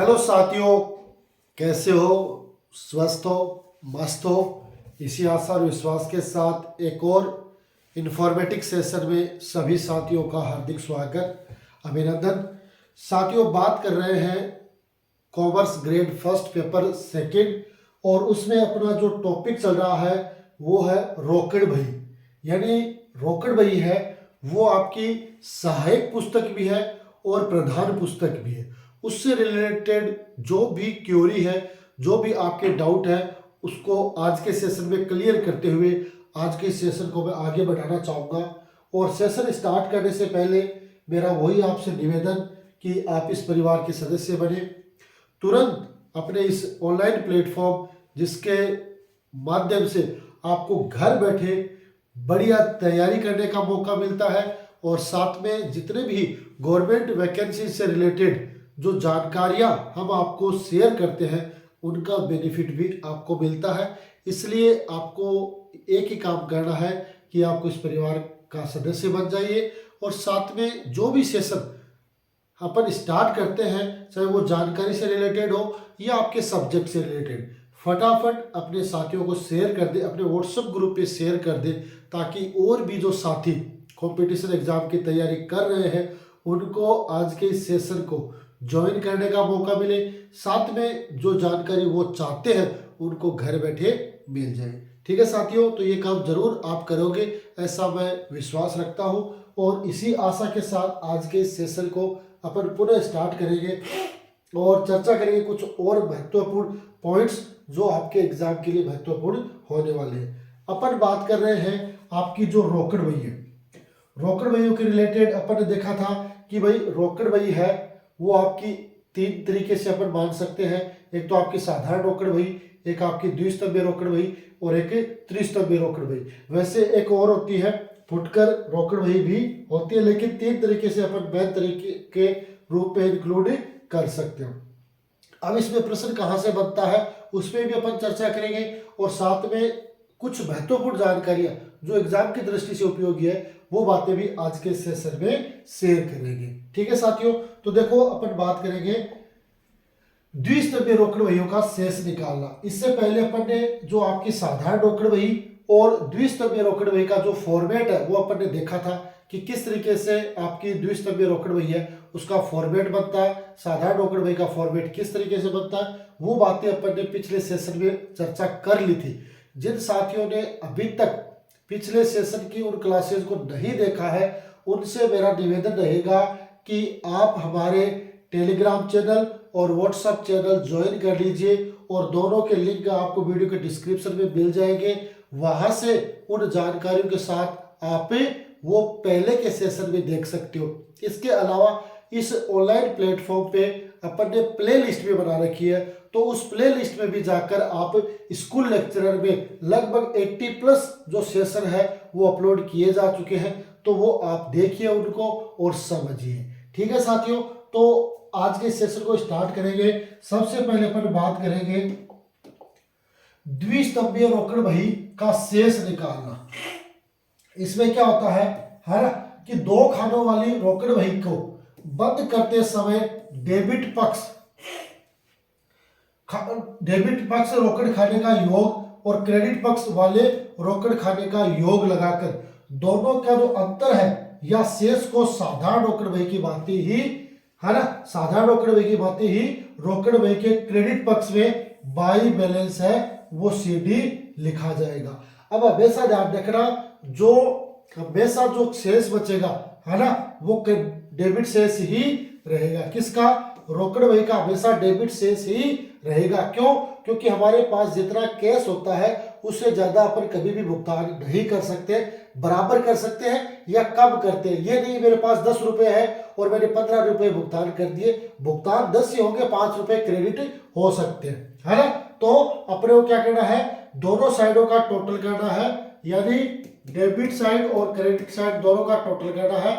Hello साथियों, कैसे हो? स्वस्थ हो, मस्त हो? इसी आशा और विश्वास के साथ एक और इन्फॉर्मेटिव सेशन में सभी साथियों का हार्दिक स्वागत, अभिनंदन। साथियों, बात कर रहे हैं commerce grade first paper second, और उसमें अपना जो टॉपिक चल रहा है वो है रोकड़ बही। यानी रोकड़ बही है वो आपकी सहायक पुस्तक भी है और प्रधान पुस्तक भी है। उससे रिलेटेड जो भी क्वेरी है, जो भी आपके डाउट है, उसको आज के सेशन में क्लियर करते हुए आज के सेशन को मैं आगे बढ़ाना चाहूँगा। और सेशन स्टार्ट करने से पहले मेरा वही आपसे निवेदन कि आप इस परिवार के सदस्य बने। तुरंत अपने इस ऑनलाइन प्लेटफॉर्म जिसके माध्यम से आपको घर बैठे बढ़िया तैयारी करने का मौका मिलता है, और साथ में जितने भी गवर्नमेंट वैकेंसी से रिलेटेड जो जानकारियां हम आपको शेयर करते हैं उनका बेनिफिट भी आपको मिलता है। इसलिए आपको एक ही काम करना है कि आपको इस परिवार का सदस्य बन जाइए, और साथ में जो भी सेशन अपन स्टार्ट करते हैं, चाहे वो जानकारी से रिलेटेड हो या आपके सब्जेक्ट से रिलेटेड, फटाफट अपने साथियों को शेयर कर दे, अपने व्हाट्सएप ग्रुप पे शेयर कर दे, ताकि और भी जो साथी कंपटीशन एग्जाम की तैयारी कर रहे हैं उनको आज के इस सेशन को ज्वाइन करने का मौका मिले, साथ में जो जानकारी वो चाहते हैं उनको घर बैठे मिल जाए। ठीक है साथियों, तो ये काम जरूर आप करोगे ऐसा मैं विश्वास रखता हूँ, और इसी आशा के साथ आज के इस सेशन को अपन पुनः स्टार्ट करेंगे और चर्चा करेंगे कुछ और महत्वपूर्ण पॉइंट्स जो आपके एग्जाम के लिए महत्वपूर्ण होने वाले हैं। अपन बात कर रहे हैं आपकी जो रोकड़ बही है, रोकड़ बहियों के रिलेटेड अपन ने देखा था कि भाई रोकड़ बही है वो आपकी तीन तरीके से अपन मान सकते हैं। एक तो आपकी साधारण रोकड़ बही, एक आपकी द्विस्तंभीय रोकड़ बही, और एक त्रिस्तंभीय रोकड़ बही। वैसे एक और होती है फुटकर रोकड़ बही भी होती है, लेकिन तीन तरीके से अपन मेन तरीके के रूप में इंक्लूड कर सकते हो। अब इसमें प्रश्न कहाँ से बनता है उस पर भी अपन चर्चा करेंगे, और साथ में कुछ महत्वपूर्ण जानकारियां जो एग्जाम की दृष्टि से उपयोगी है वो बातें भी आज के सेशन में शेयर करेंगे। ठीक है साथियों, तो देखो अपन बात करेंगे द्विस्तंभीय रोकड़ बहियों का शेष निकालना। इससे पहले अपन ने जो आपकी साधारण रोकड़ बही और द्विस्तंभीय रोकड़ बही का जो फॉर्मेट है वो अपन ने देखा था कि किस तरीके से आपकी द्विस्तंभीय रोकड़ बही है उसका फॉर्मेट बनता है, साधारण रोकड़ बही का फॉर्मेट किस तरीके से बनता है, वो बातें अपन ने पिछले सेशन में चर्चा कर ली थी। जिन साथियों ने अभी तक पिछले सेशन की उन क्लासेस को नहीं देखा है उनसे मेरा निवेदन रहेगा कि आप हमारे टेलीग्राम चैनल और व्हाट्सएप चैनल ज्वाइन कर लीजिए, और दोनों के लिंक आपको वीडियो के डिस्क्रिप्शन में मिल जाएंगे। वहां से उन जानकारियों के साथ आप वो पहले के सेशन में देख सकते हो। इसके अलावा इस ऑनलाइन प्लेटफॉर्म पे अपन ने प्ले लिस्ट भी बना रखी है, तो उस प्ले लिस्ट में भी जाकर आप स्कूल लेक्चरर में लगभग 80+ जो सेशन है वो अपलोड किए जा चुके हैं, तो वो आप देखिए उनको और समझिए। ठीक है साथियों, तो आज के सेशन को स्टार्ट करेंगे। सबसे पहले अपन बात करेंगे द्विस्तंभीय रोकड़ बही का शेष निकालना। इसमें क्या होता है ना कि दो खानों वाली रोकड़ बही को बंद करते समय डेबिट पक्ष रोकड़ खाने का योग और क्रेडिट पक्ष वाले रोकड़ खाने का योग लगाकर दोनों का जो अंतर है या शेष को साधारण रोकड़ बही की भांति ही है ना, साधारण रोकड़ बही की भांति ही रोकड़ बही के क्रेडिट पक्ष में बाई बैलेंस है वो सीडी लिखा जाएगा। अब हमेशा ध्यान रखना, जो हमेशा जो शेष बचेगा है ना वो डेबिट शेष ही रहेगा। किसका? रोकड़ बही का हमेशा डेबिट शेष ही रहेगा। क्यों? क्योंकि हमारे पास जितना कैश होता है उससे ज्यादा अपन कभी भी भुगतान नहीं कर सकते, बराबर कर सकते हैं या कम करते हैं। ये नहीं मेरे पास 10 रुपए है और मैंने 15 रुपए भुगतान कर दिए, भुगतान 10 ही होंगे, 5 रुपए क्रेडिट हो सकते हैं, है ना। तो अपने को क्या करना है, दोनों साइडों का टोटल करना है, यानी डेबिट साइड और क्रेडिट साइड दोनों का टोटल करना है,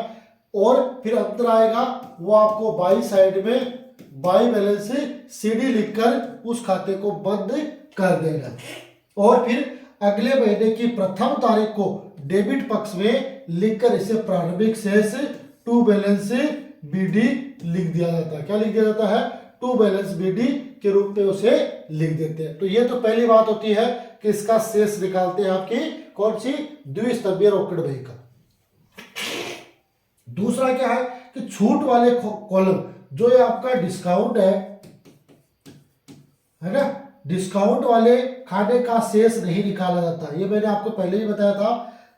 और फिर अंतर आएगा वो आपको बाई साइड में बाई बैलेंस सीडी लिखकर उस खाते को बंद कर देना, और फिर अगले महीने की प्रथम तारीख को डेबिट पक्ष में लिखकर इसे प्रारंभिक शेष टू बैलेंस बीडी लिख दिया जाता है। क्या लिख दिया जाता है? टू बैलेंस BD के रूप में उसे लिख देते हैं। तो ये तो पहली बात होती है कि इसका शेष निकालते हैं आपकी कौन सी, द्विस्तंभीय रोकड़ बही का। दूसरा क्या है कि छूट वाले कॉलम, जो ये आपका डिस्काउंट है ना, डिस्काउंट वाले खाने का शेष नहीं निकाला जाता। ये मैंने आपको पहले ही बताया था।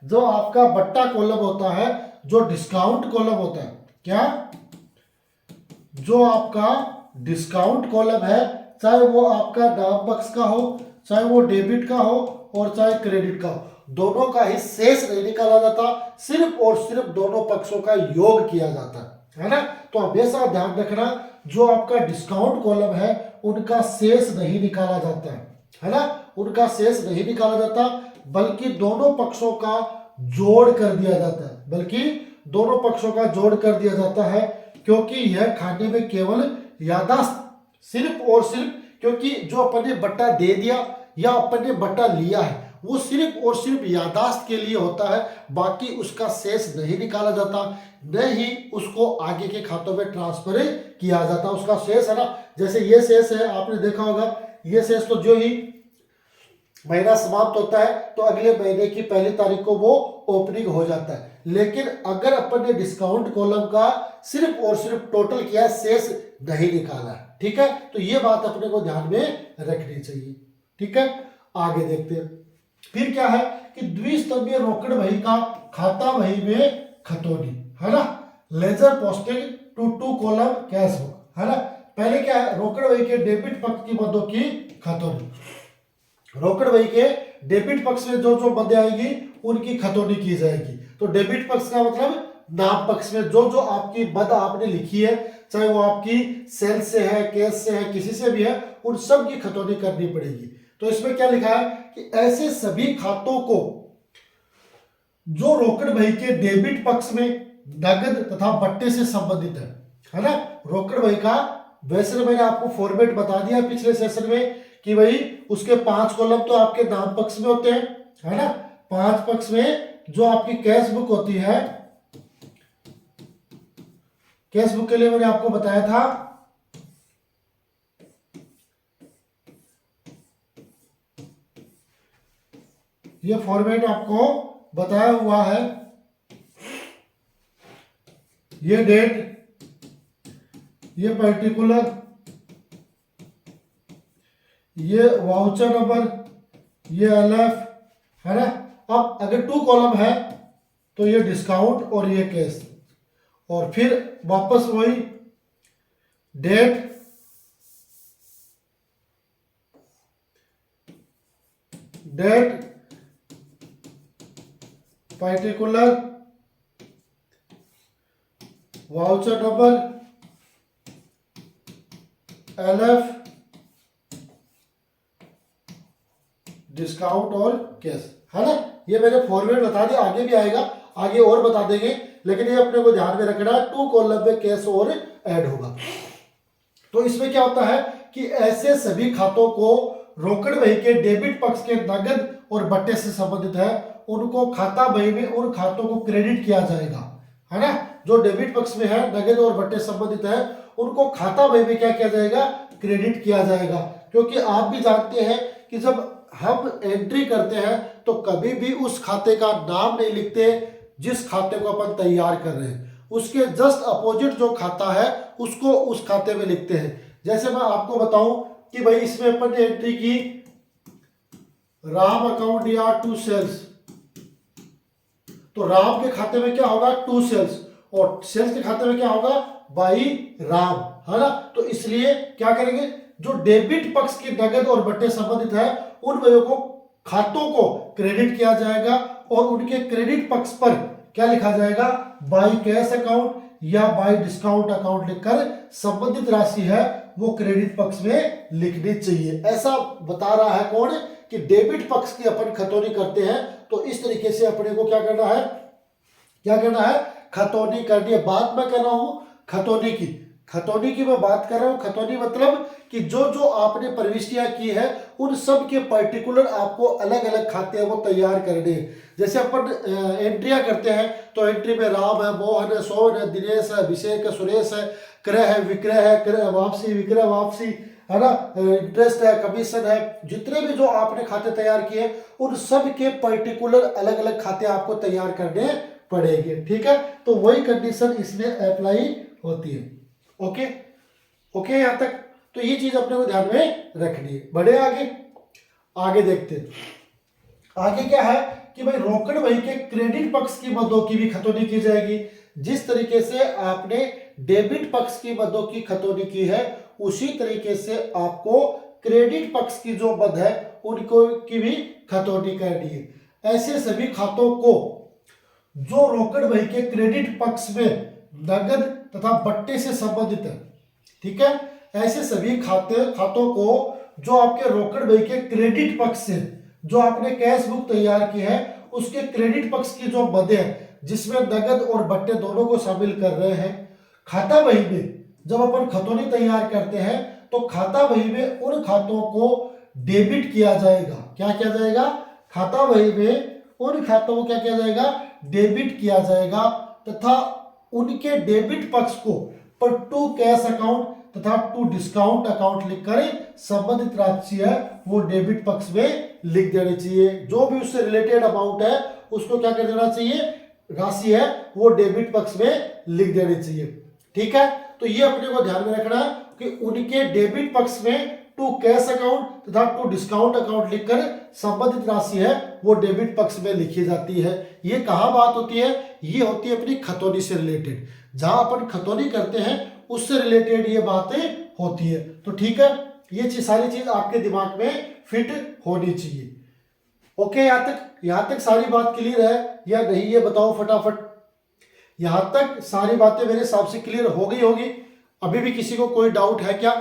जो आपका बट्टा कॉलम होता है, जो डिस्काउंट कॉलम होता है, क्या, जो आपका डिस्काउंट कॉलम है, चाहे वो आपका नाम पक्ष का हो, चाहे वो डेबिट का हो और चाहे क्रेडिट का हो, दोनों का ही शेष नहीं निकाला जाता, सिर्फ और सिर्फ दोनों पक्षों का योग किया जाता है ना। तो हमेशा ध्यान रखना, जो आपका डिस्काउंट कॉलम है उनका शेष नहीं निकाला जाता है ना, उनका शेष नहीं निकाला जाता, बल्कि दोनों पक्षों का जोड़ कर दिया जाता है, बल्कि दोनों पक्षों का जोड़ कर दिया जाता है, क्योंकि यह खाने में केवल याददाश्त, सिर्फ और सिर्फ, क्योंकि जो अपन ने बट्टा दे दिया या अपन ने बट्टा लिया है वो सिर्फ और सिर्फ याददाश्त के लिए होता है, बाकी उसका शेष नहीं निकाला जाता, न ही उसको आगे के खातों में ट्रांसफर किया जाता। उसका शेष है ना, जैसे ये शेष है, आपने देखा होगा, ये शेष तो जो ही महीना समाप्त होता है तो अगले महीने की पहली तारीख को वो ओपनिंग हो जाता है। लेकिन अगर अपन ने डिस्काउंट कॉलम का सिर्फ और सिर्फ टोटल किया, शेष नहीं निकाला, ठीक है, तो ये बात अपने को ध्यान में रखनी चाहिए। ठीक है, आगे देखते हैं। फिर क्या है कि द्विस्तंभीय रोकड़ बही का खाता बही में खतौनी, है ना, ledger posting to two column cash book, है ना। पहले क्या है, रोकड़ बही के डेबिट पक्ष की मदों की खतौनी, रोकड़ बही के डेबिट पक्ष में जो जो मदें आएगी उनकी खतौनी की जाएगी। तो डेबिट पक्ष का मतलब नाम पक्ष में जो जो आपकी मद आपने लिखी है, चाहे वो आपकी सेल से है, कैश से है, किसी से भी है, उन सब की खतौनी करनी पड़ेगी। तो इसमें क्या लिखा है कि ऐसे सभी खातों को जो रोकड़ बही के डेबिट पक्ष में नगद तथा बट्टे से संबंधित है ना। रोकड़ बही का वैसे तो मैंने आपको फॉर्मेट बता दिया पिछले सेशन में कि भाई उसके 5 कॉलम तो आपके नाम पक्ष में होते हैं, है ना। 5 पक्ष में जो आपकी कैश बुक होती है, कैश बुक के लिए मैंने आपको बताया था ये फॉर्मेट आपको बताया हुआ है, ये डेट, ये पर्टिकुलर, ये वाउचर नंबर, ये LF, है ना। अब अगर 2 कॉलम है तो ये डिस्काउंट और ये कैश, और फिर वापस वही date, particular, voucher number, LF, discount और कैश, है ना। ये मैंने फॉर्मेट बता दिया, आगे भी आएगा, आगे और बता देंगे, लेकिन ये अपने को ध्यान में रखना है 2 कॉलम में कैश और ऐड होगा। तो इसमें क्या होता है कि ऐसे सभी खातों को रोकड़ बही के डेबिट पक्ष के नगद और बट्टे से संबंधित है, उनको खाता बही में उन खातों को क्रेडिट किया जाएगा, है ना। जो डेबिट पक्ष में है, नगद और बट्टे संबंधित है, उनको खाता बही में क्या किया जाएगा, क्रेडिट किया जाएगा। क्योंकि आप भी जानते हैं कि जब हम एंट्री करते हैं तो कभी भी उस खाते का नाम नहीं लिखते जिस खाते को अपन तैयार कर रहे हैं, उसके जस्ट अपोजिट जो खाता है उसको उस खाते में लिखते हैं। जैसे मैं आपको बताऊं कि भाई इसमें अपन ने एंट्री की राम अकाउंट या 2 सेल्स, तो राम के खाते में क्या होगा, 2 सेल्स, और सेल्स के खाते में क्या होगा, बाई राम, है ना। तो इसलिए क्या करेंगे, जो डेबिट पक्ष की नगद और बट्टे संबंधित है उन वजहों को, खातों को क्रेडिट किया जाएगा, और उनके क्रेडिट पक्ष पर क्या लिखा जाएगा, बाई कैश अकाउंट या बाई डिस्काउंट अकाउंट लिखकर संबंधित राशि है वो क्रेडिट पक्ष में लिखनी चाहिए। ऐसा बता रहा है कौन, कि डेबिट पक्ष की अपन खतौनी करते हैं तो इस तरीके से अपने को क्या करना है, खतौनी करनी है। बात मैं कर रहा हूं खतौनी की, खतौनी की मैं बात कर रहा हूं। खतौनी मतलब कि जो जो आपने प्रविष्टियां की है उन सब के पर्टिकुलर आपको अलग अलग खाते हैं वो तैयार करने हैं। जैसे अपन एंट्रियां करते हैं तो एंट्री में राम है, मोहन है, सोहन है, दिनेश है, अभिषेक है, सुरेश है, क्रय है, विक्रय है, क्रय वापसी, विक्रय वापसी, है ना, इंटरेस्ट है, कमीशन है, जितने भी जो आपने खाते तैयार किए उन सब के पर्टिकुलर अलग अलग खाते आपको तैयार करने पड़ेंगे। ठीक है, तो वही कंडीशन इसमें अप्लाई होती है। ओके ओके यहां तक। तो ये चीज अपने को ध्यान में रखनी है। बढ़े आगे, आगे देखते हैं। आगे क्या है कि भाई रोकड़ बही के क्रेडिट पक्ष की मदों की भी खतौनी की जाएगी। जिस तरीके से आपने डेबिट पक्ष की मदों की खतौनी की है उसी तरीके से आपको क्रेडिट पक्ष की जो मद है उनको की भी खतौनी करनी है। ऐसे सभी खातों को जो रोकड़ बही के क्रेडिट पक्ष में नगद तथा बट्टे से संबंधित है, ठीक है, ऐसे सभी खातों को जो आपके रोकड़ बही के क्रेडिट पक्ष से जो आपने कैश बुक तैयार की है उसके क्रेडिट पक्ष की जो मदें हैं जिसमें नगद और बट्टे दोनों को शामिल कर रहे हैं, खाता बही में जब अपन खतौनी तैयार करते हैं तो खाता बही में उन खातों को डेबिट किया जाएगा। क्या किया जाएगा? खाता बही में उन खातों को क्या किया जाएगा? डेबिट किया जाएगा तथा उनके डेबिट पक्ष को पर टू कैश अकाउंट तथा टू डिस्काउंट अकाउंट लिखकर संबंधित राशि है वो डेबिट पक्ष में लिख देनी चाहिए। जो भी उससे रिलेटेड अमाउंट है उसको क्या कर देना चाहिए? राशि है वो डेबिट पक्ष में लिख देनी चाहिए। ठीक है, तो ये अपने को ध्यान में रखना कि उनके डेबिट पक्ष में टू कैश अकाउंट तथा टू डिस्काउंट अकाउंट लिखकर संबंधित राशि है वो डेबिट पक्ष में लिखी जाती है। ये कहाँ बात होती है? ये होती है अपनी खतौनी से रिलेटेड। जहां अपन खतौनी करते हैं उससे रिलेटेड ये बातें होती है। तो ठीक है, ये सारी चीज आपके दिमाग में फिट होनी चाहिए। ओके, यहां तक सारी बात क्लियर है या नहीं ये बताओ फटाफट। यहां तक सारी बातें मेरे हिसाब से क्लियर हो गई होगी। अभी भी किसी को कोई डाउट है क्या?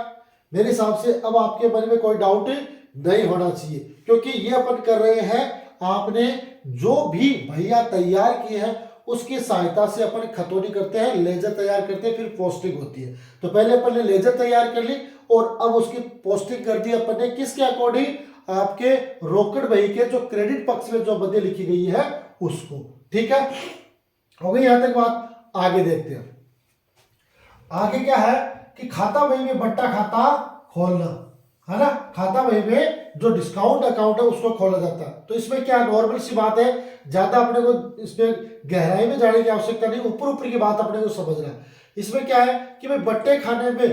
मेरे हिसाब से अब आपके मन में कोई डाउट नहीं होना चाहिए, क्योंकि ये अपन कर रहे हैं आपने जो भी भैया तैयार किए हैं उसकी सहायता से अपन खतौनी करते हैं, लेजर तैयार करते हैं, फिर पोस्टिंग होती है। तो पहले अपन ने लेजर तैयार कर ली और अब उसकी पोस्टिंग कर दी अपन ने किसके अकॉर्डिंग? आपके रोकड़ बही के जो क्रेडिट पक्ष में जो मदें लिखी गई है उसको। ठीक है, हो गई यहां तक बात। आगे देखते हैं। आगे क्या है कि खाता बही में बट्टा खाता खोलना, है ना। खाता बही में जो डिस्काउंट अकाउंट है उसको खोला जाता है। तो इसमें क्या नॉर्मल सी बात है, ज्यादा अपने को इसमें गहराई में जाने की आवश्यकता नहीं, ऊपर ऊपर की बात अपने को समझना है। इसमें क्या है कि भाई बट्टे खाने में,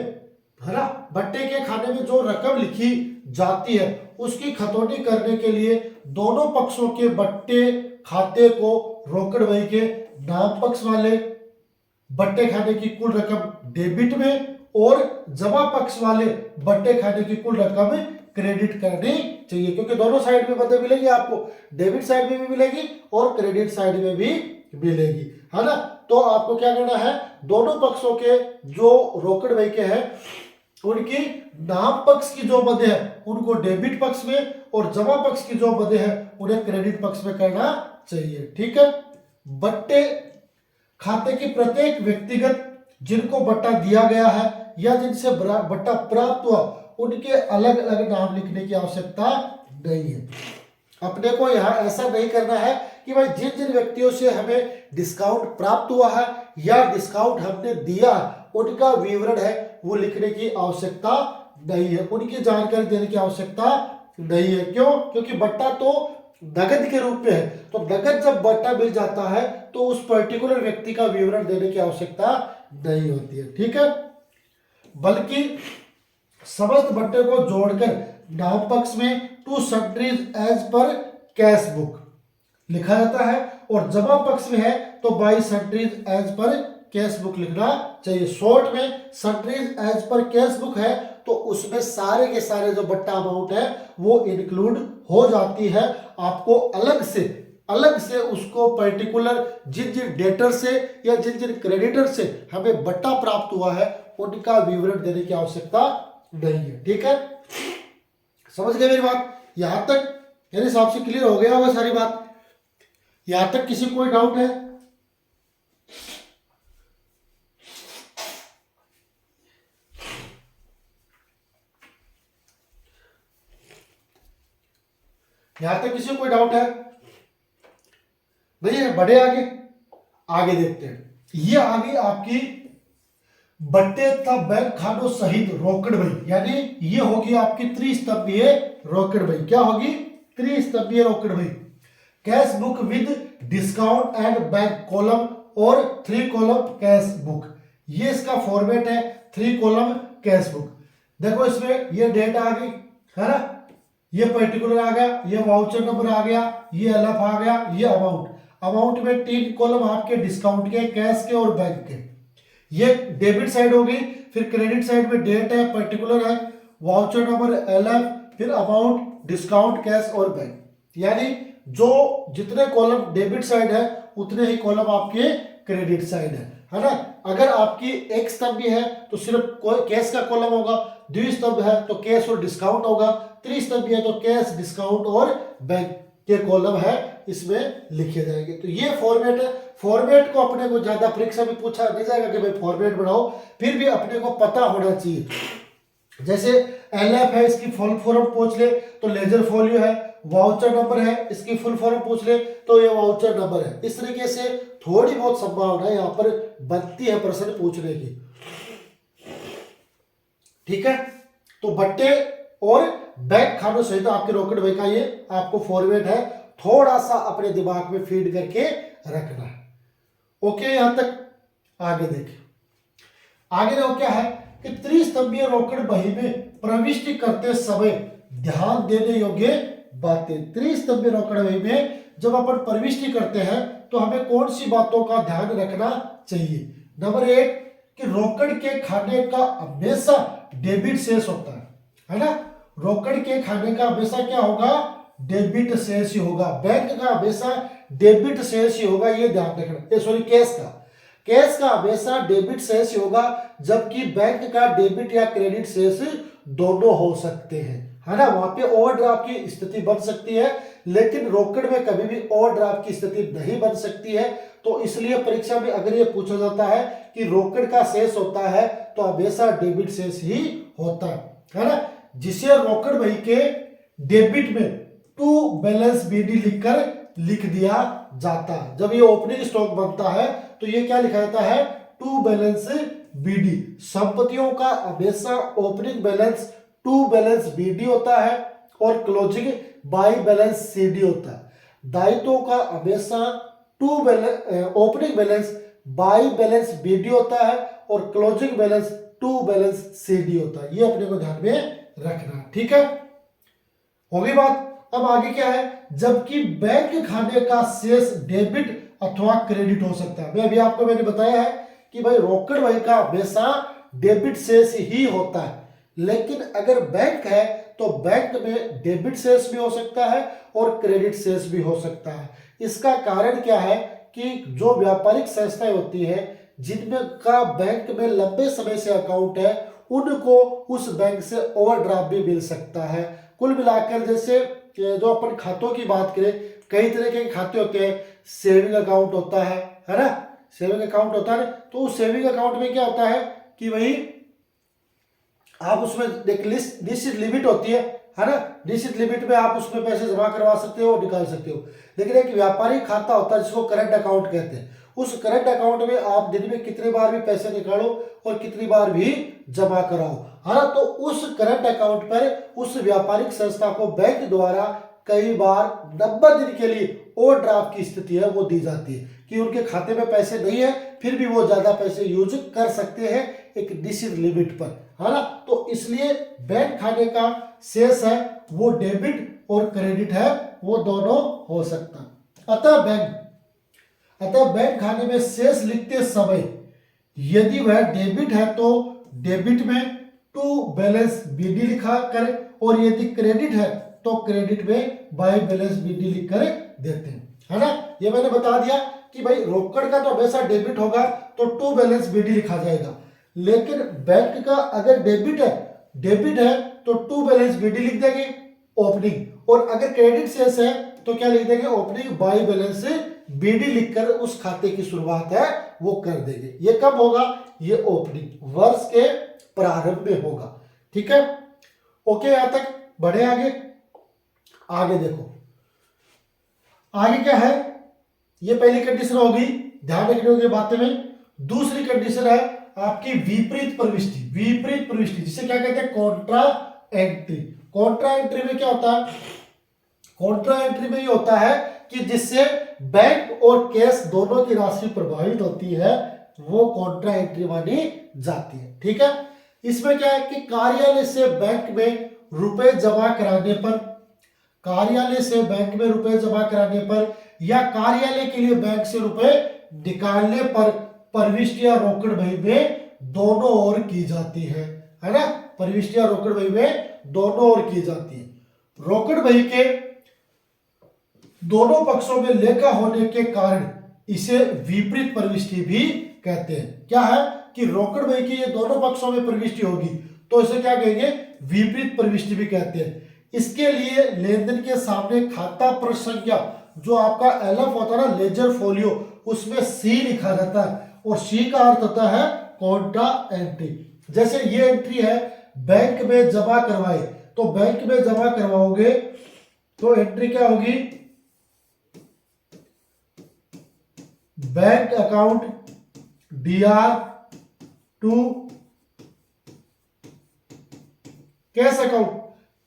है ना, बट्टे के खाने में जो रकम लिखी जाती है उसकी खतौनी करने के लिए दोनों पक्षों के बट्टे खाते को रोकड़ बही के नाम पक्ष वाले बट्टे खाने की कुल रकम डेबिट में और जमा पक्ष वाले बट्टे खाने की कुल रकम क्रेडिट करनी चाहिए, क्योंकि दोनों साइड में मदद मिलेगी आपको, डेबिट साइड में भी मिलेगी और क्रेडिट साइड में भी मिलेगी, है ना। तो आपको क्या करना है? दोनों पक्षों के जो रोकड़ बही के हैं उनकी नाम पक्ष की जो मदें है उनको डेबिट पक्ष में और जमा पक्ष की जो मदें है उन्हें क्रेडिट पक्ष में करना चाहिए। ठीक है, बट्टे खाते के प्रत्येक व्यक्तिगत जिनको बट्टा दिया गया है या जिनसे बट्टा प्राप्त हुआ उनके अलग अलग नाम लिखने की आवश्यकता नहीं है। अपने को यहाँ ऐसा नहीं करना है कि भाई जिन जिन व्यक्तियों से हमें डिस्काउंट प्राप्त हुआ है या डिस्काउंट हमने दिया उनका विवरण है वो लिखने की आवश्यकता नहीं है, उनकी जानकारी देने की आवश्यकता नहीं है। क्यों? क्योंकि बट्टा तो नगद के रूप में है, तो नगद जब बट्टा मिल जाता है तो उस पर्टिकुलर व्यक्ति का विवरण देने की आवश्यकता नहीं होती है। ठीक है, बल्कि समस्त बट्टे को जोड़कर नाम पक्ष में to sundries as per cash book लिखा जाता है और जमा पक्ष में है तो by sundries as per cash book लिखना चाहिए। शॉर्ट में sundries as per cash book है तो उसमें सारे के सारे जो बट्टा अमाउंट है वो इंक्लूड हो जाती है। आपको अलग से उसको पर्टिकुलर जिन जिन डेटर से या जिन जिन क्रेडिटर से हमें बट्टा प्राप्त हुआ है उनका विवरण देने की आवश्यकता नहीं है। ठीक है, समझ गए मेरी बात? यहां तक मेरे हिसाब से क्लियर हो गया होगा सारी बात। यहां तक किसी को कोई डाउट है? यहां तक किसी को कोई डाउट है? नहीं है? बढ़े आगे, आगे देखते हैं। ये आगे आपकी बट्टे तथा बैंक खानों सहित रोकड़ बही, यानी ये होगी आपकी त्रिस्तंभीय रोकड़ बही। क्या होगी? त्रिस्तंभीय रोकड़ बही। Cash book with discount and bank column और 3 कॉलम कैश बुक, ये इसका फॉर्मेट है। 3 कॉलम कैश बुक। देखो इसमें ये डेट आ गई है ना, ये पर्टिकुलर आ गया, ये वाउचर नंबर आ गया, ये एलएफ आ गया, ये अमाउंट। अमाउंट में 3 कॉलम आपके डिस्काउंट के, कैश के और बैंक के। ये डेबिट साइड हो गई। फिर क्रेडिट साइड में डेट है, पर्टिकुलर है, वाउचर नंबर, एलएफ, फिर अमाउंट, डिस्काउंट, कैश और बैंक। यानी जो जितने कॉलम डेबिट साइड है उतने ही कॉलम आपके क्रेडिट साइड है ना। अगर आपकी एक स्तंभ है तो सिर्फ कैश का कॉलम होगा, द्विस्तंभ है तो कैश और डिस्काउंट होगा, त्रिस्तंभ है तो कैश, डिस्काउंट और बैंक के कॉलम है इसमें लिखे जाएंगे। तो ये फॉर्मेट है। फॉर्मेट को अपने को ज्यादा परीक्षा में पूछा नहीं जाएगा कि भाई फॉर्मेट बनाओ, फिर भी अपने को पता होना चाहिए। जैसे एलएफ है, इसकी फुल फॉर्म पूछ ले तो लेजर फोलियो है। वाउचर नंबर है, इसकी फुल फॉर्म पूछ ले तो ये वाउचर नंबर है। इस तरीके से थोड़ी बहुत संभावना यहाँ पर बनती है प्रश्न पूछने की। ठीक है, तो बट्टे और बैंक खानों सहित आपके रोकड़ बही का ये आपको फॉर्मेट है, थोड़ा सा अपने दिमाग में फीड करके रखना है। ओके, यहां तक आगे देखिए। आगे देखो क्या है कि त्रिस्तंभीय रोकड़ बही में प्रविष्टि करते समय ध्यान देने योग्य बातें। त्रिस्तंभीय रोकड़ बही में जब अपन प्रविष्टि करते हैं तो हमें कौन सी बातों का ध्यान रखना चाहिए? नंबर 1 कि रोकड़ के खाने का हमेशा डेबिट शेष होता है ना। रोकड़ के खाने का हमेशा क्या होगा? डेबिट शेष ही होगा। बैंक का हमेशा डेबिट शेष ही होगा, ये ध्यान रखना। सॉरी, कैश का हमेशा डेबिट शेष ही होगा, जबकि बैंक का डेबिट या क्रेडिट शेष दोनों हो सकते हैं, है ना। वहां पे ओवरड्राफ्ट की स्थिति बन सकती है, लेकिन रोकड़ में कभी भी ओवरड्राफ्ट की स्थिति नहीं बन सकती है। तो इसलिए परीक्षा में अगर ये पूछा जाता है कि रोकड़ का शेष होता है तो हमेशा डेबिट शेष ही होता है ना। जिसे रोकड़ बही के डेबिट में टू बैलेंस बीडी लिख दिया जाता है। जब ये ओपनिंग स्टॉक बनता है तो ये क्या लिखा जाता है? To balance BD. संपत्तियों का हमेशा opening balance to balance BD होता है और क्लोजिंग बाई बैलेंस सीडी होता है। दायित्वों का हमेशा opening balance by balance BD होता है और closing balance to balance CD होता है। ये अपने को ध्यान में रखना, ठीक है। होगी बात। अब आगे क्या है? जबकि बैंक खाने का शेष डेबिट अथवा क्रेडिट हो सकता है। मैंने बताया है कि भाई रोकड़ बही का हमेशा डेबिट शेष ही होता है, लेकिन अगर बैंक है तो बैंक में डेबिट शेष भी हो सकता है और क्रेडिट शेष भी हो सकता है। इसका कारण क्या है कि जो व्यापारिक संस्थाएं होती है जिनमें का बैंक में लंबे समय से अकाउंट है, उनको उस बैंक से ओवरड्राफ्ट भी मिल सकता है। कुल मिलाकर जैसे जो अपन खातों की बात करें, कई तरह के खाते होते हैं। सेविंग अकाउंट होता है ना, सेविंग अकाउंट होता है। तो उस सेविंग अकाउंट में क्या होता है कि भाई आप उसमें एक निश्चित लिमिट होती है ना। निश्चित लिमिट में आप उसमें पैसे जमा करवा सकते हो, निकाल सकते हो। लेकिन एक व्यापारिक खाता होता है जिसको करंट अकाउंट कहते हैं। उस करंट अकाउंट में आप दिन में कितनी बार भी पैसे निकालो और कितनी बार भी जमा कराओ, है ना। तो उस करंट अकाउंट पर उस व्यापारिक संस्था को बैंक द्वारा कई बार 90 दिन के लिए ओवरड्राफ्ट की स्थिति है वो दी जाती है कि उनके खाते में पैसे नहीं है, फिर भी वो ज्यादा पैसे यूज कर सकते हैं एक निश्चित लिमिट पर, है ना। तो इसलिए बैंक खाते का शेष है वो डेबिट और क्रेडिट है वो दोनों हो सकता है। अतः बैंक खाते में शेष लिखते समय यदि वह डेबिट है तो डेबिट में टू बैलेंस बीडी लिखा करें, और यदि क्रेडिट है तो क्रेडिट में बाय बैलेंस बीडी लिख कर देते हैं, है ना। ये मैंने बता दिया कि भाई रोकड़ का तो हमेशा डेबिट होगा तो टू बैलेंस बीडी लिखा जाएगा, लेकिन बैंक का अगर डेबिट है तो टू बैलेंस बीडी लिख देंगे ओपनिंग, और अगर क्रेडिट शेष है तो क्या लिख देंगे? ओपनिंग बाय बैलेंस बीडी लिखकर उस खाते की शुरुआत है वो कर देंगे। ये कब होगा? ये ओपनिंग वर्ष के प्रारंभ में होगा, ठीक है। ओके, यहां तक बढ़े आगे देखो। आगे क्या है, ये पहली कंडीशन होगी, ध्यान रखने होगी बातें में। दूसरी कंडीशन है आपकी विपरीत प्रविष्टि। विपरीत प्रविष्टि जिसे क्या कहते हैं, कॉन्ट्रा एंट्री। कॉन्ट्रा एंट्री में क्या होता है, कॉन्ट्रा एंट्री में ये होता है कि जिससे बैंक और कैश दोनों की राशि प्रभावित होती है, वो कॉन्ट्रा एंट्री मानी जाती है। ठीक है, इसमें क्या है कि कार्यालय से बैंक में रुपए जमा कराने पर, कार्यालय से बैंक में रुपए जमा कराने पर या कार्यालय के लिए बैंक से रुपए निकालने पर प्रविष्टि या रोकड़ बही में दोनों ओर की जाती है ना। प्रविष्टि या रोकड़ बही में दोनों ओर की जाती है। रोकड़ बही के दोनों पक्षों में लेखा होने के कारण इसे विपरीत प्रविष्टि भी कहते हैं। क्या है कि रोकड़ बही की ये दोनों पक्षों में प्रविष्टि होगी तो इसे क्या कहेंगे, विपरीत प्रविष्टि भी कहते हैं। इसके लिए लेन देन के सामने खाता प्रसंख्या जो आपका एलएफ होता है ना, लेजर फोलियो, उसमें सी लिखा जाता है और सी का अर्थ होता है कॉन्ट्रा एंट्री। जैसे ये एंट्री है बैंक में जमा करवाए, तो बैंक में जमा करवाओगे तो एंट्री क्या होगी, bank account DR to cash account.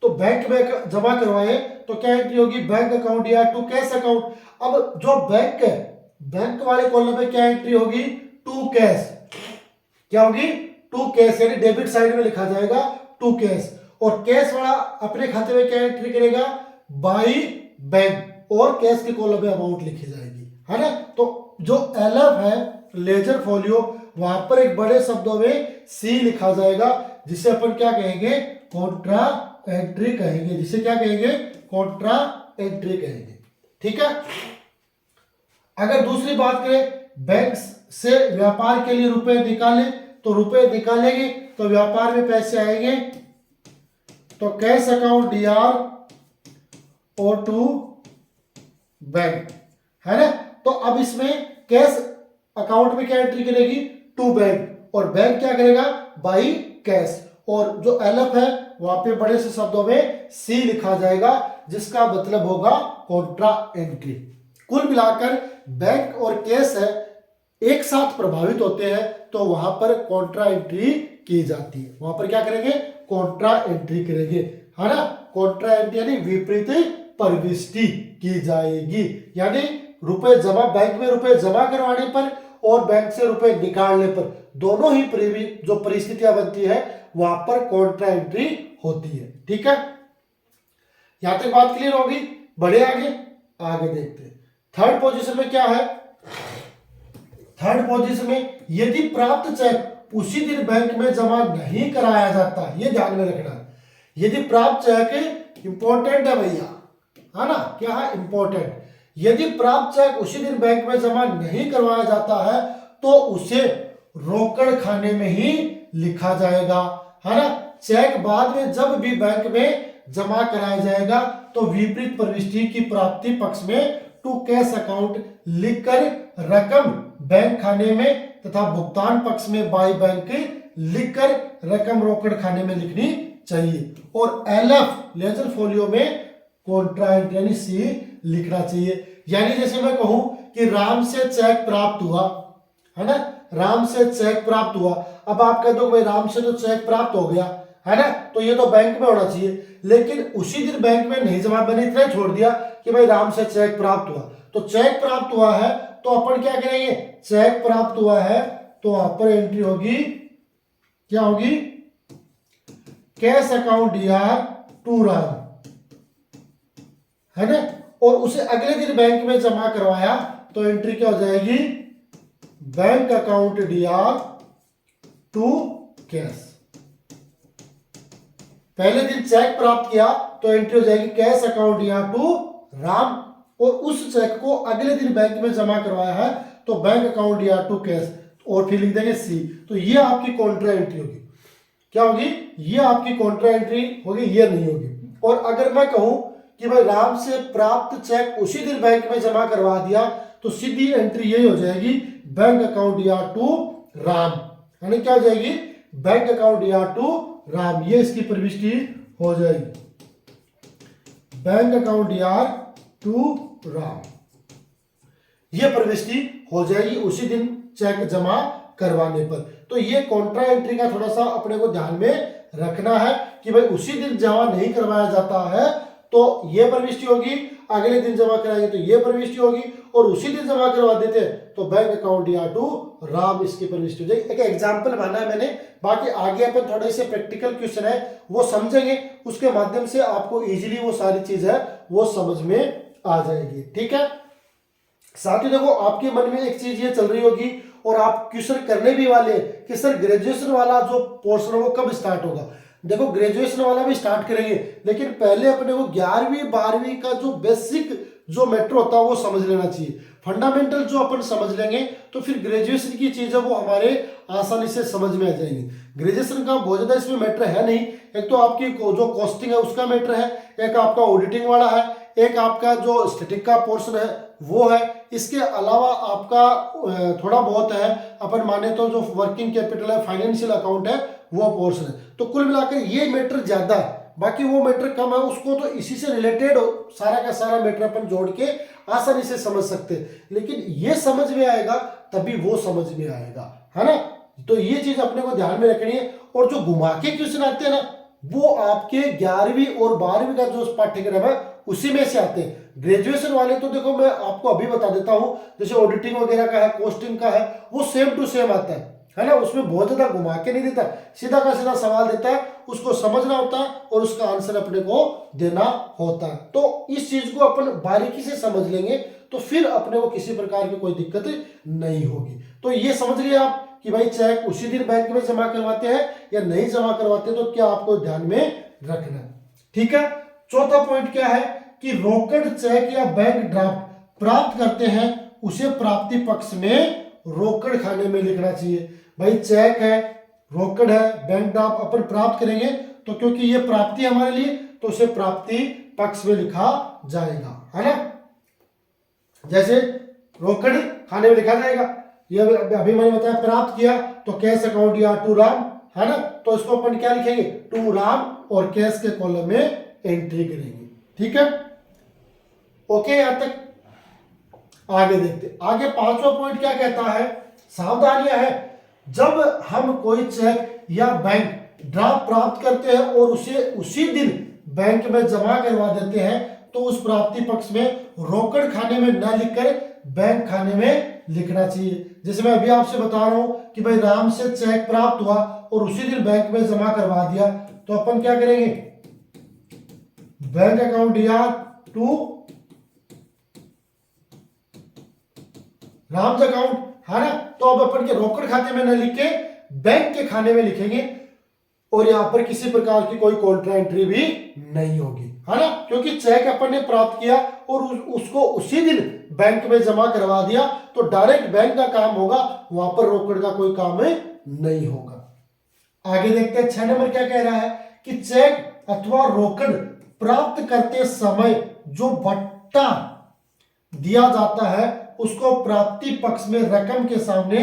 तो बैंक में जमा करवाए तो क्या एंट्री होगी, bank account DR to cash account. अब जो बैंक है, बैंक वाले कॉलम में क्या एंट्री होगी, टू कैश। क्या होगी, टू कैश, यानी डेबिट साइड में लिखा जाएगा टू कैश। और कैश वाला अपने खाते में क्या एंट्री करेगा, बाई बैंक, और कैश के कॉलम में अमाउंट लिखी जाएगी, है ना। तो जो एलएफ है लेजर फोलियो, वहां पर एक बड़े शब्दों में सी लिखा जाएगा जिसे अपन क्या कहेंगे, कॉन्ट्रा एंट्री कहेंगे। जिसे क्या कहेंगे, कॉन्ट्रा एंट्री कहेंगे। ठीक है, अगर दूसरी बात करें, बैंक से व्यापार के लिए रुपए निकाले, तो रुपए निकालेंगे तो व्यापार में पैसे आएंगे, तो कैश अकाउंट DR और टू बैंक, है ना। तो अब इसमें कैश अकाउंट में क्या एंट्री करेगी, टू बैंक, और बैंक क्या करेगा, बाई कैश। और जो एलएफ है वहां पे बड़े से शब्दों में सी लिखा जाएगा जिसका मतलब होगा कॉन्ट्रा एंट्री। कुल मिलाकर बैंक और कैश है एक साथ प्रभावित होते हैं तो वहां पर कॉन्ट्रा एंट्री की जाती है। वहां पर क्या करेंगे, कॉन्ट्रा एंट्री करेंगे, है ना। कॉन्ट्रा एंट्री यानी विपरीत प्रविष्टि की जाएगी, यानी रुपए जमा, बैंक में रुपए जमा करवाने पर और बैंक से रुपए निकालने पर दोनों ही जो परिस्थितियां बनती है वहां पर कॉन्ट्रा एंट्री होती है। ठीक है, यहां तक बात क्लियर होगी। बढ़े आगे, आगे देखते हैं। थर्ड पोजीशन में क्या है, थर्ड पोजीशन में यदि प्राप्त चेक उसी दिन बैंक में जमा नहीं कराया जाता, ये ध्यान में रखना। यदि प्राप्त चेक इंपॉर्टेंट है भैया, है ना, क्या है, इंपॉर्टेंट। यदि प्राप्त चेक उसी दिन बैंक में जमा नहीं करवाया जाता है तो उसे रोकड़ खाने में ही लिखा जाएगा, है ना। चेक बाद में जब भी बैंक में जमा कराया जाएगा तो विपरीत प्रविष्टि की प्राप्ति पक्ष में टू कैश अकाउंट लिखकर रकम बैंक खाने में तथा भुगतान पक्ष में बाई बैंक लिखकर रकम रोकड़ खाने में लिखनी चाहिए। और एलएफ लेजर फोलियो में कॉन्ट्रा एंट्री यानी सी लिखना चाहिए। यानी जैसे मैं कहूं कि राम से चेक प्राप्त हुआ, है ना, राम से चेक प्राप्त हुआ। अब आप कह दो भाई राम से तो चेक प्राप्त हो गया, है ना, तो ये तो बैंक में होना चाहिए, लेकिन उसी दिन बैंक में नहीं जमा, मैंने इतना छोड़ दिया कि भाई राम से चेक प्राप्त हुआ। तो चेक प्राप्त हुआ है तो अपन क्या करेंगे, चेक प्राप्त हुआ है तो वहां पर एंट्री होगी, क्या होगी, cash account DR to Ram, है ना। और उसे अगले दिन बैंक में जमा करवाया तो एंट्री क्या हो जाएगी, bank account DR to cash. पहले दिन चेक प्राप्त किया तो एंट्री हो जाएगी cash account DR to Ram, और उस चेक को अगले दिन बैंक में जमा करवाया है तो bank account DR to cash, और फिर लिख देंगे सी। तो ये आपकी कॉन्ट्रा एंट्री होगी। क्या होगी, ये आपकी कॉन्ट्रा एंट्री होगी, ये नहीं होगी। और अगर मैं कहूं कि भाई राम से प्राप्त चेक उसी दिन बैंक में जमा करवा दिया तो सीधी एंट्री यही हो जाएगी, bank account DR to Ram, यानी क्या हो जाएगी, bank account DR to Ram, ये इसकी प्रविष्टि हो जाएगी, bank account DR to Ram. ये प्रविष्टि हो जाएगी उसी दिन चेक जमा करवाने पर। तो ये कॉन्ट्रा एंट्री का थोड़ा सा अपने को ध्यान में रखना है कि भाई उसी दिन जमा नहीं करवाया जाता है तो ये प्रविष्टि होगी, अगले दिन जमा कराएंगे तो ये प्रविष्टि होगी, और उसी दिन जमा करवा देते हैं तो बैंक अकाउंट या टू राम इसकी प्रविष्टि हो जाएगी। एक एग्जाम्पल माना है मैंने, बाकी आगे अपन थोड़े से प्रैक्टिकल क्वेश्चन है वो समझेंगे, उसके माध्यम से आपको इजीली वो सारी चीज है वो समझ में आ जाएगी। ठीक है साथियों, देखो आपके मन में एक चीज ये चल रही होगी और आप क्वेश्चन करने भी वाले कि सर ग्रेजुएशन वाला जो पोर्शन है वो कब स्टार्ट होगा। देखो ग्रेजुएशन वाला भी स्टार्ट करेंगे, लेकिन पहले अपने को 11वीं 12वीं का जो बेसिक जो मैटर होता है वो समझ लेना चाहिए। फंडामेंटल जो अपन समझ लेंगे तो फिर ग्रेजुएशन की चीज है वो हमारे आसानी से समझ में आ जाएंगी। ग्रेजुएशन का बहुत ज्यादा इसमें मैटर है नहीं, एक तो आपकी जो कॉस्टिंग है उसका मैटर है, एक आपका ऑडिटिंग वाला है, एक आपका जो स्टैटिक का पोर्शन है वो है, इसके अलावा आपका थोड़ा बहुत है अपन माने तो जो वर्किंग कैपिटल है, फाइनेंशियल अकाउंट है वो पोर्शन है। तो कुल मिलाकर ये मैटर ज्यादा है, बाकी वो मैटर कम है, उसको तो इसी से रिलेटेड सारा का सारा मैटर अपन जोड़ के आसानी से समझ सकते हैं, लेकिन ये समझ में आएगा तभी वो समझ में आएगा, है ना। तो ये चीज अपने को ध्यान में रखनी है। और जो घुमा के क्वेश्चन आते हैं ना वो आपके 11वीं और 12वीं का जो पाठ्यक्रम है उसी में से आते हैं। ग्रेजुएशन वाले तो देखो मैं आपको अभी बता देता हूं, जैसे ऑडिटिंग वगैरह का है, कॉस्टिंग का है, वो सेम टू सेम आता है ना, उसमें बहुत ज्यादा घुमा के नहीं देता, सीधा का सीधा सवाल देता है, उसको समझना होता है और उसका आंसर अपने को देना होता है। तो इस चीज को अपन बारीकी से समझ लेंगे तो फिर अपने को किसी प्रकार की कोई दिक्कत नहीं होगी। तो ये समझ लिया आप कि भाई चेक उसी दिन बैंक में जमा करवाते हैं या नहीं जमा करवाते, तो क्या आपको ध्यान में रखना है। ठीक है, चौथा पॉइंट क्या है कि रोकड़ चेक या बैंक ड्राफ्ट प्राप्त करते हैं उसे प्राप्ति पक्ष में रोकड़ खाने में लिखना चाहिए। भाई चेक है, रोकड़ है, बैंक ड्राफ्ट अपन प्राप्त करेंगे तो क्योंकि ये प्राप्ति हमारे लिए तो उसे प्राप्ति पक्ष में लिखा जाएगा, है ना। जैसे रोकड़ खाने में लिखा जाएगा, ये अभी मैंने बताया प्राप्त किया तो कैश अकाउंट या टू राम, है ना, तो इसको अपन क्या लिखेंगे टू राम और कैश के कॉलम में एंट्री करेंगे। ठीक है, ओके, यहां तक आगे देखते। आगे पांचवा पॉइंट क्या कहता है, सावधानियां है। जब हम कोई चेक या बैंक ड्राफ्ट प्राप्त करते हैं और उसे उसी दिन बैंक में जमा करवा देते हैं तो उस प्राप्ति पक्ष में रोकड़ खाने में न लिखकर बैंक खाने में लिखना चाहिए। जैसे मैं अभी आपसे बता रहा हूं कि भाई राम से चेक प्राप्त हुआ और उसी दिन बैंक में जमा करवा दिया तो अपन क्या करेंगे बैंक अकाउंट या टू राम्स अकाउंट, है ना। तो अब अपन के रोकड़ खाते में न लिख के बैंक के खाने में लिखेंगे और यहां पर किसी प्रकार की कोई कॉन्ट्रा एंट्री भी नहीं होगी, है ना, क्योंकि चेक अपन ने प्राप्त किया और उसको उसी दिन बैंक में जमा करवा दिया तो डायरेक्ट बैंक का काम होगा, वहां पर रोकड़ का कोई काम नहीं होगा। आगे देखते हैं 6 नंबर क्या कह रहा है कि चेक अथवा रोकड़ प्राप्त करते समय जो बट्टा दिया जाता है उसको प्राप्ति पक्ष में रकम के सामने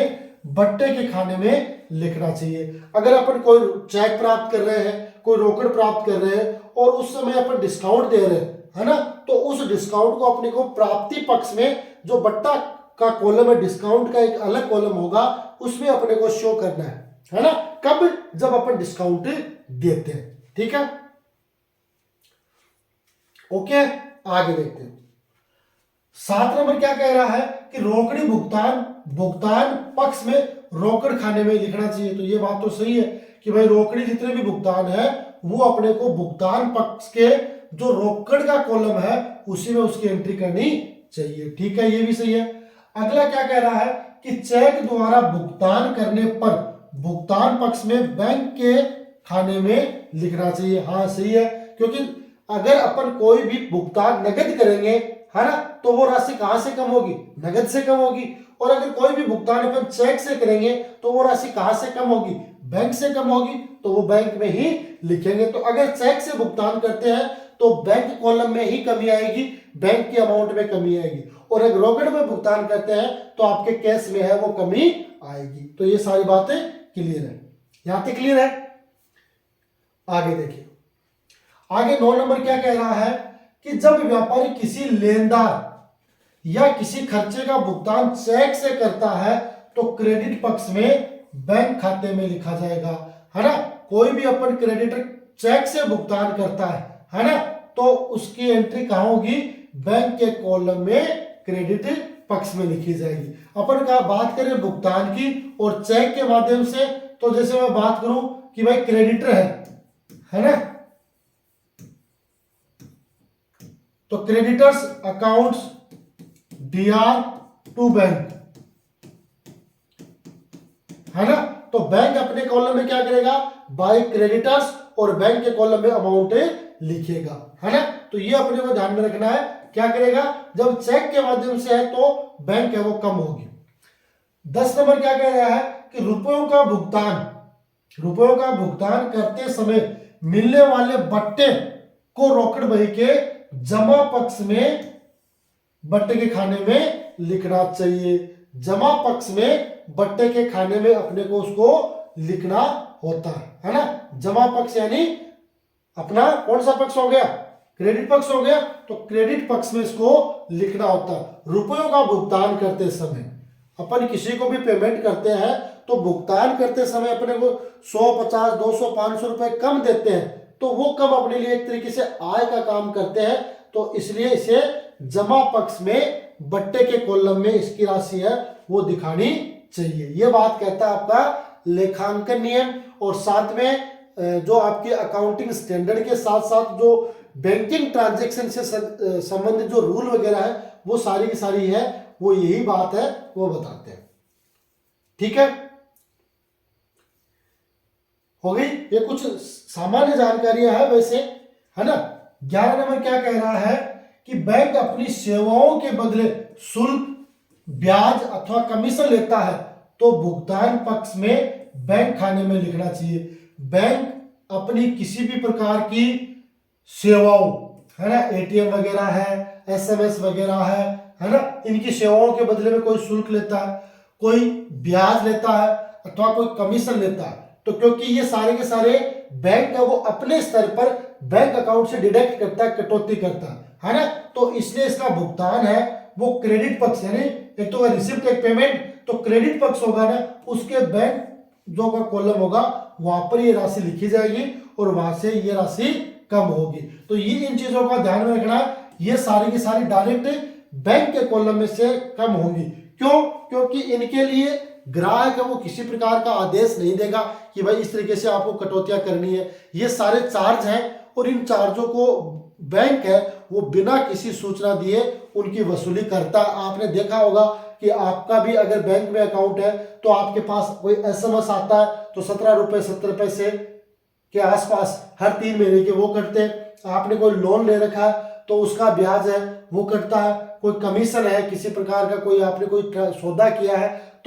बट्टे के खाने में लिखना चाहिए। अगर अपन कोई चेक प्राप्त कर रहे हैं, कोई रोकड़ प्राप्त कर रहे हैं और उस समय अपन डिस्काउंट दे रहे हैं, है ना, तो उस डिस्काउंट को अपने को प्राप्ति पक्ष में जो बट्टा का कॉलम है, डिस्काउंट का एक अलग कॉलम होगा उसमें अपने को शो करना है ना, कब जब अपन डिस्काउंट देते हैं। ठीक है, ओके, आगे देखते हैं। 7 नंबर क्या कह रहा है कि रोकड़ी भुगतान पक्ष में रोकड़ खाने में लिखना चाहिए। तो ये बात तो सही है कि भाई रोकड़ी जितने भी भुगतान है वो अपने को भुगतान पक्ष के जो रोकड़ का कॉलम है उसी में उसकी एंट्री करनी चाहिए। ठीक है, ये भी सही है। अगला क्या कह रहा है कि चेक द्वारा भुगतान करने पर भुगतान पक्ष में बैंक के खाने में लिखना चाहिए। हाँ सही है, क्योंकि अगर अपन कोई भी भुगतान नगद करेंगे, है ना, तो वो राशि कहां से कम होगी, नगद से कम होगी, और अगर कोई भी भुगतान अपन चेक से करेंगे तो वो राशि कहां से कम होगी, बैंक से कम होगी, तो वो बैंक में ही लिखेंगे। तो अगर चेक से भुगतान करते हैं तो बैंक कॉलम में ही कमी आएगी, बैंक की अमाउंट में कमी आएगी, और अगर रोकड़ में भुगतान करते हैं तो आपके कैश में है वो कमी आएगी। तो ये सारी बातें क्लियर है, यहां तक क्लियर है। आगे देखिए, आगे 9 नंबर क्या कह रहा है कि जब व्यापारी किसी लेनदार या किसी खर्चे का भुगतान चेक से करता है तो क्रेडिट पक्ष में बैंक खाते में लिखा जाएगा, है ना। कोई भी अपन क्रेडिटर चेक से भुगतान करता है ना, तो उसकी एंट्री कहां होगी, बैंक के कॉलम में क्रेडिट पक्ष में लिखी जाएगी। अपन का बात करें भुगतान की और चेक के माध्यम से, तो जैसे मैं बात करूं कि भाई क्रेडिटर है ना, तो creditors accounts DR to bank, है ना। तो बैंक अपने कॉलम में क्या करेगा, बाय क्रेडिटर्स, और बैंक के कॉलम में अमाउंट लिखेगा, है ना। तो ये अपने को ध्यान में रखना है, क्या करेगा, जब चेक के माध्यम से है तो बैंक है वो कम होगी। 10 नंबर क्या कह रहा है कि रुपयों का भुगतान करते समय मिलने वाले बट्टे को रोकड़ बही के जमा पक्ष में बट्टे के खाने में लिखना चाहिए। जमा पक्ष में बट्टे के खाने में अपने को उसको लिखना होता है ना। जमा पक्ष यानी अपना कौन सा पक्ष हो गया, क्रेडिट पक्ष हो गया, तो क्रेडिट पक्ष में इसको लिखना होता है। रुपयों का भुगतान करते समय अपन किसी को भी पेमेंट करते हैं तो भुगतान करते समय अपने को 100, 50, 200, 500 रुपए कम देते हैं, तो वो कम अपने लिए एक तरीके से आय का काम करते हैं, तो इसलिए इसे जमा पक्ष में बट्टे के कॉलम में इसकी राशि है वो दिखानी चाहिए। ये बात कहता है आपका लेखांकन नियम, और साथ में जो आपके अकाउंटिंग स्टैंडर्ड के साथ साथ जो बैंकिंग ट्रांजैक्शन से संबंधित जो रूल वगैरह है वो सारी की सारी है, वो यही बात है वो बताते हैं। ठीक है, हो गई ये कुछ सामान्य जानकारियां है वैसे, है ना। 11 नंबर क्या कह रहा है कि बैंक अपनी सेवाओं के बदले शुल्क, ब्याज अथवा कमीशन लेता है तो भुगतान पक्ष में बैंक खाने में लिखना चाहिए। बैंक अपनी किसी भी प्रकार की सेवाओं, है ना, एटीएम वगैरह है, एसएमएस वगैरह है ना, इनकी सेवाओं के बदले में कोई शुल्क लेता है, कोई ब्याज लेता है अथवा कोई कमीशन लेता है, तो क्योंकि ये सारे के सारे बैंक है वो अपने स्तर पर बैंक अकाउंट से डिडक्ट करता है, कटौती करता है ना, तो इसलिए इसका भुगतान है वो क्रेडिट पक्ष, यानी एक तो रिसिप्ट एक पेमेंट, तो क्रेडिट पक्ष होगा ना, उसके बैंक जो का कॉलम होगा वहां पर ये राशि लिखी जाएगी और वहां से ये राशि कम होगी। तो ये इन चीजों का ध्यान में रखना है, ये सारी की सारी डायरेक्ट बैंक के कॉलम में से कम होंगी। क्यों, क्योंकि इनके लिए ग्राहक है वो किसी प्रकार का आदेश नहीं देगा कि भाई इस तरीके से आपको कटौतियां करनी है। ये सारे चार्ज हैं और इन चार्जों को बैंक है वो बिना किसी सूचना दिए उनकी वसूली करता है। आपने देखा होगा कि आपका भी अगर बैंक में अकाउंट है तो आपके पास कोई एसएमएस आता है तो 17 रुपए 70 पैसे के आसपास हर 3 महीने के वो कटते हैं। आपने कोई लोन ले रखा है तो उसका ब्याज है वो कटता है, कोई कमीशन है किसी प्रकार का, कोई आपने कोई सौदा किया है